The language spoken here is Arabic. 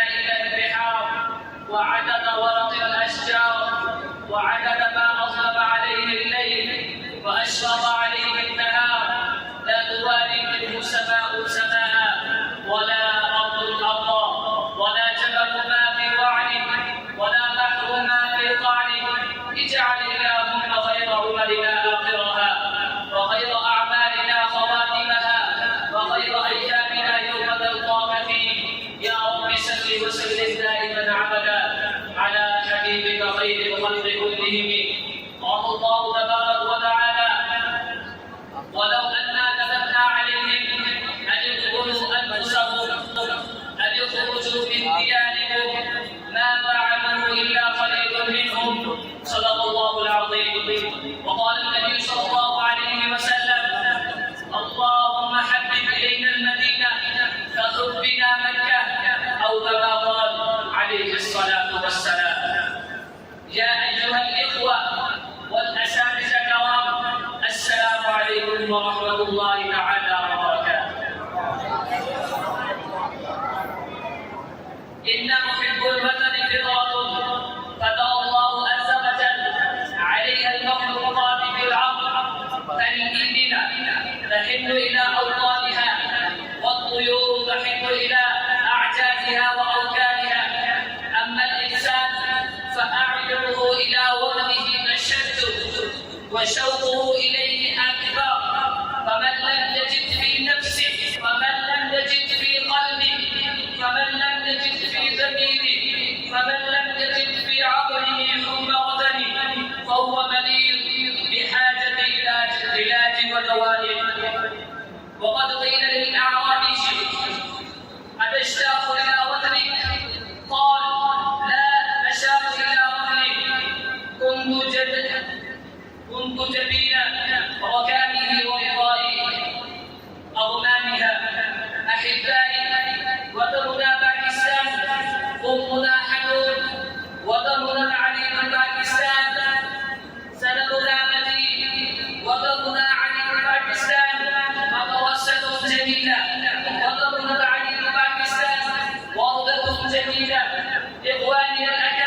دلائل البحار وعدد ورق الأشجار وعدد ما أظلم عليه الليل وأشرق عليه النهار، لا تواري منه سماء سماء ولا أرض أرضا ولا جبل ما في وعنه ولا بحر ما في قعنه. اجعل اللهم خير أمرنا آخرها وخير أعمالنا خواتمها وخير أيامنا يوم نلقاك فيه. يا رب صل وسلم دائما أبدا على حبيبك خير الخلق كلهم. قال الله تبارك وتعالى: ولو أنا كتبنا عليهم أن يدخلوا أنفسهم أن يخرجوا من ديارهم ما فعلوا إلا قليل منهم. صدق الله العظيم. وقال النبي صلى الله عليه وسلم: اللهم حبب إلينا المدينة كحبنا مكة، أو كما قال عليه الصلاة والسلام. يا أيها الإخوة والأساتذة الكرام، السلام عليكم ورحمة الله تعالى وبركاته. إن محب الوطن فطرة فطر الله عز وجل عليها المخلوقات بالعقل، فالإبل تحن إلى أوطانها والطيور تحن إلى أعجازها وأوكانها، أما الإنسان فأعينه إلى وطنه أشد وشوقه إليه أكبر. فمن لم يجد في نفسه، فمن لم يجد في قلبه، فمن لم يجد في ضميره، فمن لم يجد في عقله حب وطنه فهو مريض بحاجة إلى علاج ودواء. وقد قيل للأعرابي: أتشتاق إلى وطنك؟ قال: لا أشتاق إلى وطني، كنت جبينا ركامه ورضائه أغمامها. أحبائي، وطننا باكستان، أمنا حنون، وطننا العليم باكستان، سندنا متين، وطننا عليم باكستان، مدرسة جميلة، وطننا العليم باكستان، وردة جميلة. إخواني الأكارم،